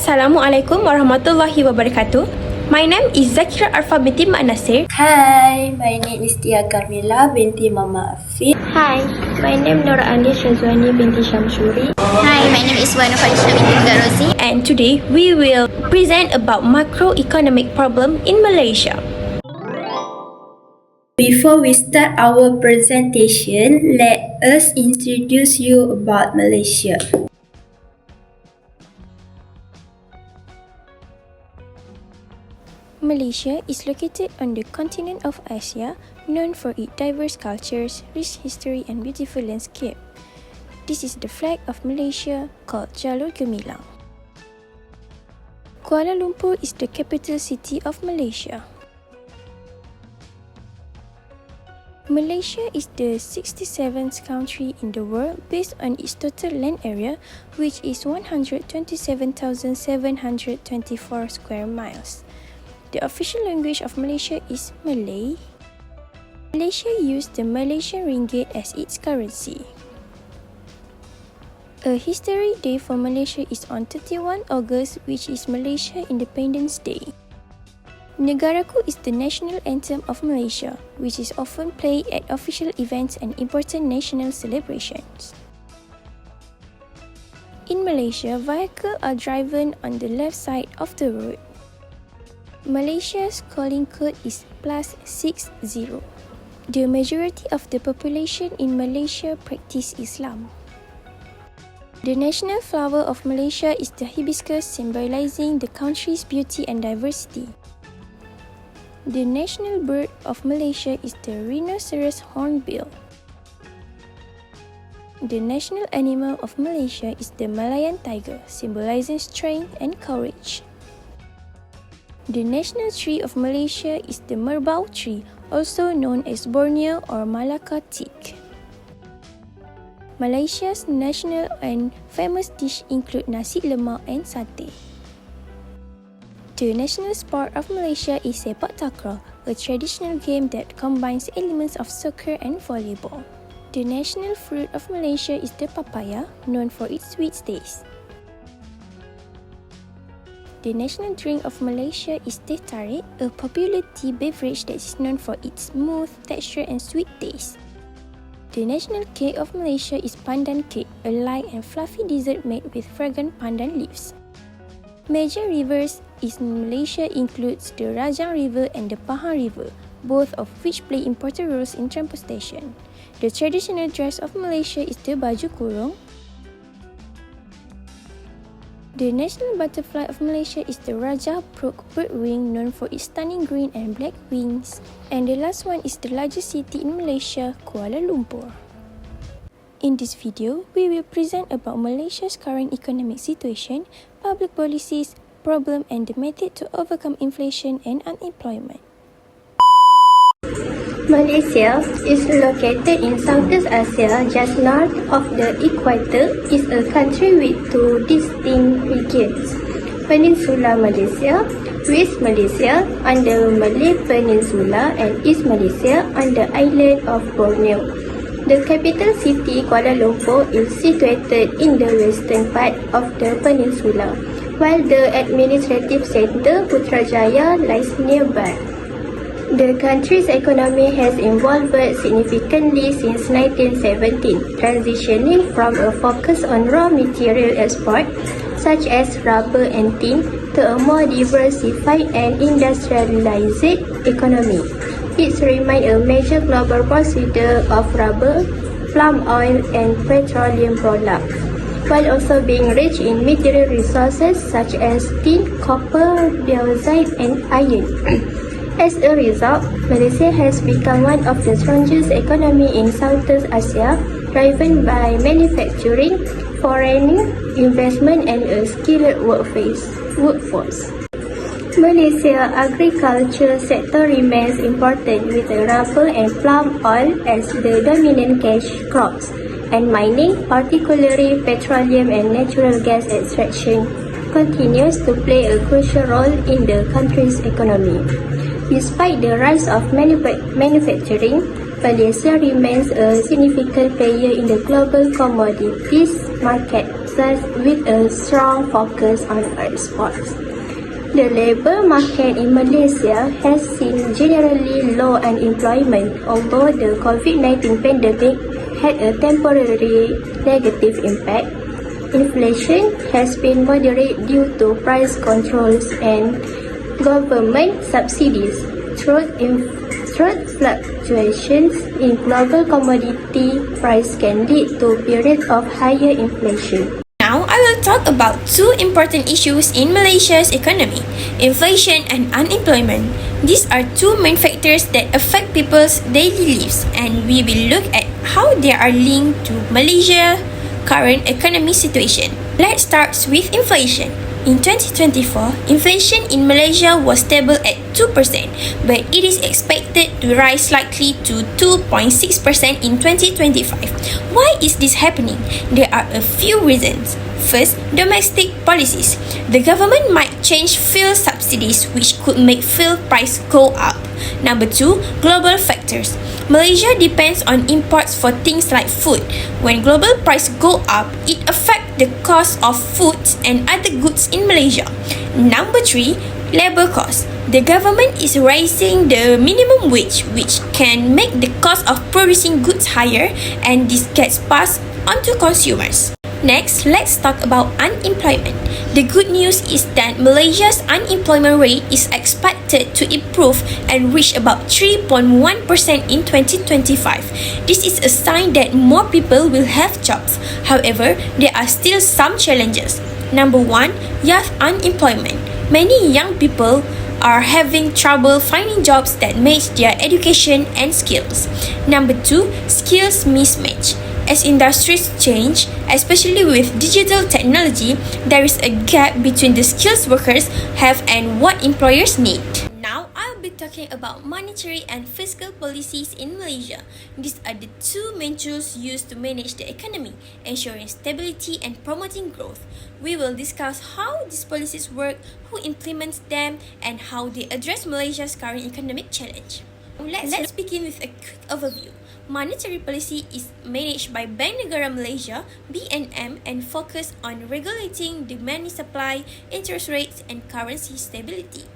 Assalamualaikum warahmatullahi wabarakatuh. My name is Zakira Arfa binti Mak Nasir. Hi, my name is Tia Carmila binti Mama Afif. Hi, my name Nora Anis Razwani binti Syamsuri. Hi, my name is Wana Fadisha binti Garosi. And today we will present about macroeconomic problem in Malaysia. Before we start our presentation, let us introduce you about Malaysia. Malaysia is located on the continent of Asia, known for its diverse cultures, rich history and beautiful landscape. This is the flag of Malaysia, called Jalur Gemilang. Kuala Lumpur is the capital city of Malaysia. Malaysia is the 67th country in the world based on its total land area, which is 127,724 square miles. The official language of Malaysia is Malay. Malaysia used the Malaysian ringgit as its currency. A history day for Malaysia is on 31 August, which is Malaysia Independence Day. Negaraku is the national anthem of Malaysia, which is often played at official events and important national celebrations. In Malaysia, vehicles are driven on the left side of the road. Malaysia's calling code is +60. The majority of the population in Malaysia practice Islam. The national flower of Malaysia is the hibiscus, symbolizing the country's beauty and diversity. The national bird of Malaysia is the rhinoceros hornbill. The national animal of Malaysia is the Malayan tiger, symbolizing strength and courage. The national tree of Malaysia is the merbau tree, also known as Borneo or Malacca teak. Malaysia's national and famous dish include nasi lemak and satay. The national sport of Malaysia is sepak takraw, a traditional game that combines elements of soccer and volleyball. The national fruit of Malaysia is the papaya, known for its sweet taste. The national drink of Malaysia is teh tarik, a popular tea beverage that is known for its smooth texture and sweet taste. The national cake of Malaysia is pandan cake, a light and fluffy dessert made with fragrant pandan leaves. Major rivers in Malaysia includes the Rajang River and the Pahang River, both of which play important roles in transportation. The traditional dress of Malaysia is the baju kurung. The national butterfly of Malaysia is the Raja Prok birdwing, known for its stunning green and black wings. And the last one is the largest city in Malaysia, Kuala Lumpur. In this video, we will present about Malaysia's current economic situation, public policies, problem and the method to overcome inflation and unemployment. Malaysia is located in Southeast Asia, just north of the equator. Is a country with two distinct regions: Peninsula Malaysia, West Malaysia on the Malay Peninsula, and East Malaysia on the island of Borneo. The capital city, Kuala Lumpur, is situated in the western part of the peninsula, while the administrative centre, Putrajaya, lies nearby. The country's economy has evolved significantly since 1917, transitioning from a focus on raw material export, such as rubber and tin, to a more diversified and industrialized economy. It remains a major global producer of rubber, palm oil, and petroleum products, while also being rich in mineral resources such as tin, copper, bauxite, and iron. As a result, Malaysia has become one of the strongest economies in Southeast Asia, driven by manufacturing, foreign investment, and a skilled workforce. Malaysia's agriculture sector remains important, with rubber and palm oil as the dominant cash crops, and mining, particularly petroleum and natural gas extraction, continues to play a crucial role in the country's economy. Despite the rise of manufacturing, Malaysia remains a significant player in the global commodities markets. obsessed with a strong focus on exports. The labour market in Malaysia has seen generally low unemployment, although the COVID-19 pandemic had a temporary negative impact. Inflation has been moderate due to price controls and government subsidies. Through fluctuations in global commodity price can lead to periods of higher inflation. Now, I will talk about two important issues in Malaysia's economy, inflation and unemployment. These are two main factors that affect people's daily lives, and we will look at how they are linked to Malaysia's current economic situation. Let's start with inflation. In 2024, inflation in Malaysia was stable at 2%, but it is expected to rise slightly to 2.6% in 2025. Why is this happening? There are a few reasons. First, domestic policies. The government might change fuel subsidies, which could make fuel price go up. Number two, global factors. Malaysia depends on imports for things like food. When global price go up, it affects the cost of food and other goods in Malaysia. Number three, labor cost. The government is raising the minimum wage, which can make the cost of producing goods higher, and this gets passed on to consumers. Next, let's talk about unemployment. The good news is that Malaysia's unemployment rate is expected to improve and reach about 3.1% in 2025. This is a sign that more people will have jobs. However, there are still some challenges. Number one, youth unemployment. Many young people are having trouble finding jobs that match their education and skills. Number two, skills mismatch. As industries change, especially with digital technology, there is a gap between the skills workers have and what employers need. Now, I'll be talking about monetary and fiscal policies in Malaysia. These are the two main tools used to manage the economy, ensuring stability and promoting growth. We will discuss how these policies work, who implements them, and how they address Malaysia's current economic challenge. Let's begin with a quick overview. Monetary policy is managed by Bank Negara Malaysia (BNM) and focus on regulating the money supply, interest rates, and currency stability.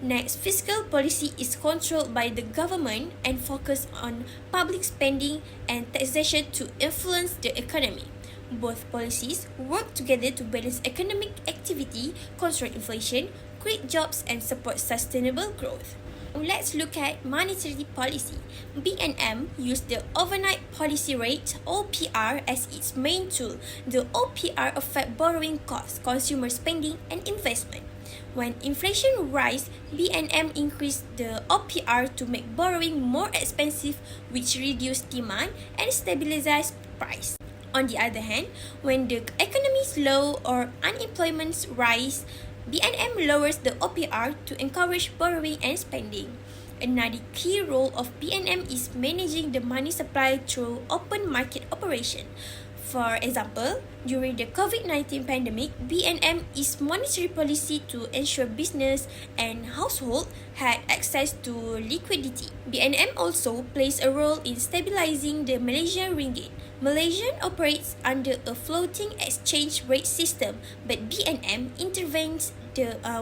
Next, fiscal policy is controlled by the government and focus on public spending and taxation to influence the economy. Both policies work together to balance economic activity, control inflation, create jobs, and support sustainable growth. Let's look at monetary policy. BNM used the overnight policy rate (OPR) as its main tool. The OPR affects borrowing costs, consumer spending, and investment. When inflation rises, BNM increased the OPR to make borrowing more expensive, which reduced demand and stabilizes price. On the other hand, when the economy is low or unemployment rise, BNM lowers the OPR to encourage borrowing and spending. Another key role of BNM is managing the money supply through open market operation. For example, during the COVID-19 pandemic, BNM is monetary policy to ensure business and household had access to liquidity. BNM also plays a role in stabilizing the Malaysian ringgit. Malaysia operates under a floating exchange rate system, but BNM intervenes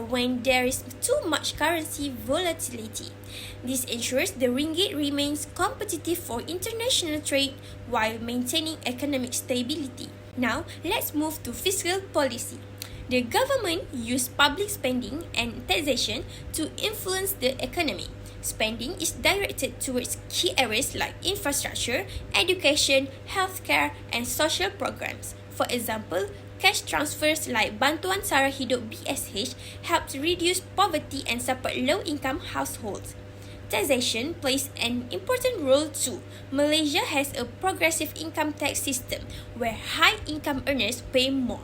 when there is too much currency volatility. This ensures the ringgit remains competitive for international trade while maintaining economic stability. Now, let's move to fiscal policy. The government used public spending and taxation to influence the economy. Spending is directed towards key areas like infrastructure, education, healthcare, and social programs. For example, cash transfers like Bantuan Sara Hidup BSH helped reduce poverty and support low-income households. Taxation plays an important role too. Malaysia has a progressive income tax system where high-income earners pay more.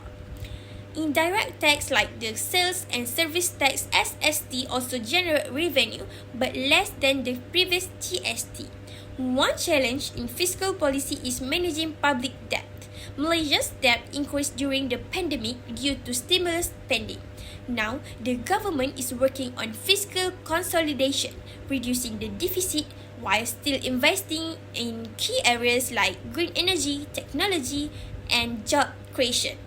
Indirect tax like the sales and service tax (SST) also generate revenue, but less than the previous TST. One challenge in fiscal policy is managing public debt. Malaysia's debt increased during the pandemic due to stimulus spending. Now, the government is working on fiscal consolidation, reducing the deficit while still investing in key areas like green energy, technology, and job creation.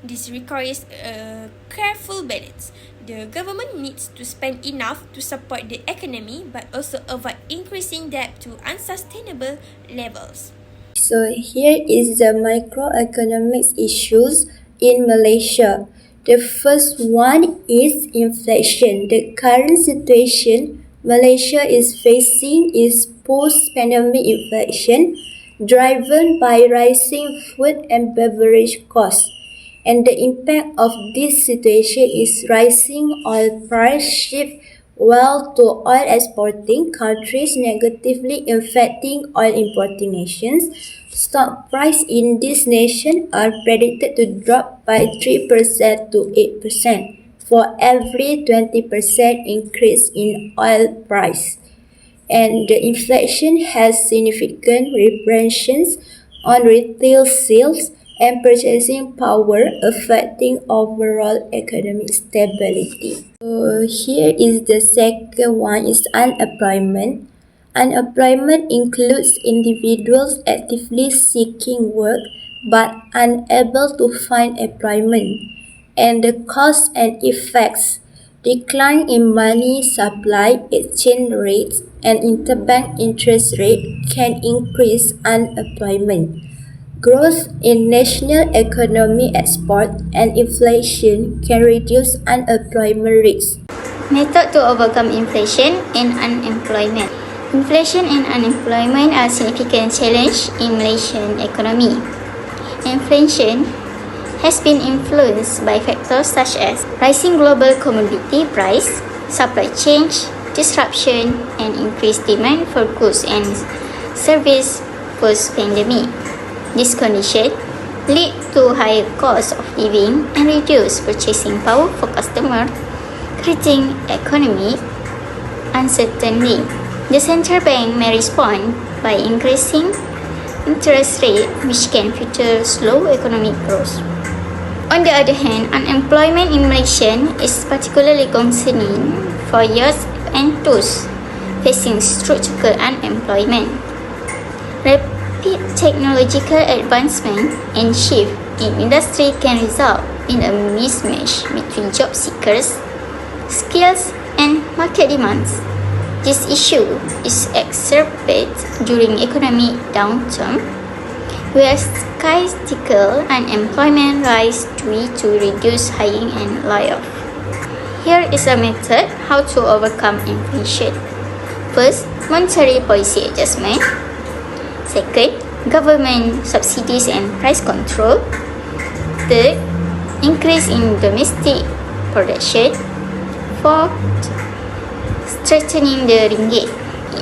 This requires a careful balance. The government needs to spend enough to support the economy but also avoid increasing debt to unsustainable levels. So here is the microeconomics issues in Malaysia. The first one is inflation. The current situation Malaysia is facing is post-pandemic inflation driven by rising food and beverage costs. And the impact of this situation is rising oil price shift well to oil exporting countries negatively affecting oil importing nations. Stock price in this nation are predicted to drop by 3% to 8% for every 20% increase in oil price, and the inflation has significant repercussions on retail sales and purchasing power, affecting overall economic stability. So here is the second one is unemployment. Unemployment includes individuals actively seeking work but unable to find employment, and the cause and effects. Decline in money supply, exchange rates, and interbank interest rate can increase unemployment. Growth in national economy export and inflation can reduce unemployment rates. Method to overcome inflation and unemployment. Inflation and unemployment are significant challenge in Malaysian economy. Inflation has been influenced by factors such as rising global commodity price, supply chain disruption, and increased demand for goods and service post-pandemic. This condition lead to higher cost of living and reduced purchasing power for customers, creating economic uncertainty. The central bank may respond by increasing interest rate, which can future slow economic growth. On the other hand, unemployment in Malaysia is particularly concerning for youth and those facing structural unemployment. Rapid technological advancement and shift in industry can result in a mismatch between job seekers, skills, and market demands. This issue is exacerbated during economic downturn, where statistical unemployment rise due to reduced hiring and layoff. Here is a method how to overcome inflation. First, monetary policy adjustment. Second, government subsidies and price control. Third, increase in domestic production. Fourth, strengthening the ringgit.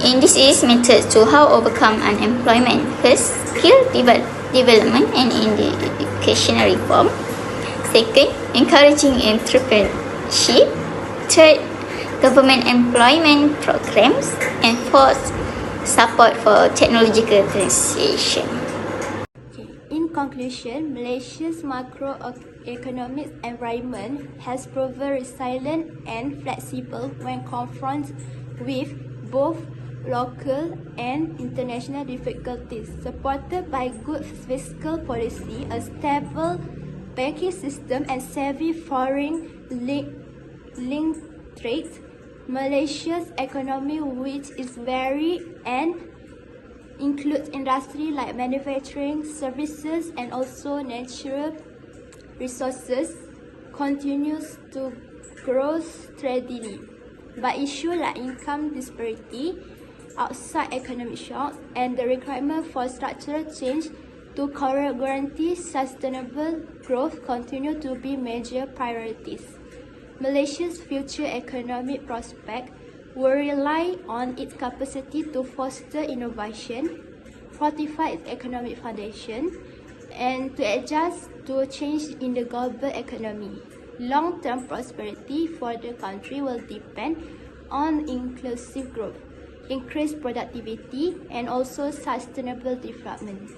And this is method to how overcome unemployment. First, skill development and educational reform. Second, encouraging entrepreneurship. Third, government employment programs. And fourth, support for technological transition. In conclusion, Malaysia's macroeconomic environment has proven resilient and flexible when confronted with both local and international difficulties. Supported by good fiscal policy, a stable banking system, and savvy foreign linked trade, Malaysia's economy, which is varied and includes industry like manufacturing, services, and also natural resources, continues to grow steadily. But issues like income disparity, outside economic shocks, and the requirement for structural change to guarantee sustainable growth continue to be major priorities. Malaysia's future economic prospects will rely on its capacity to foster innovation, fortify its economic foundation, and to adjust to change in the global economy. Long-term prosperity for the country will depend on inclusive growth, increased productivity, and also sustainable development.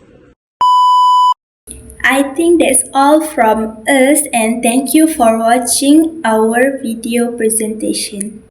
I think that's all from us, and thank you for watching our video presentation.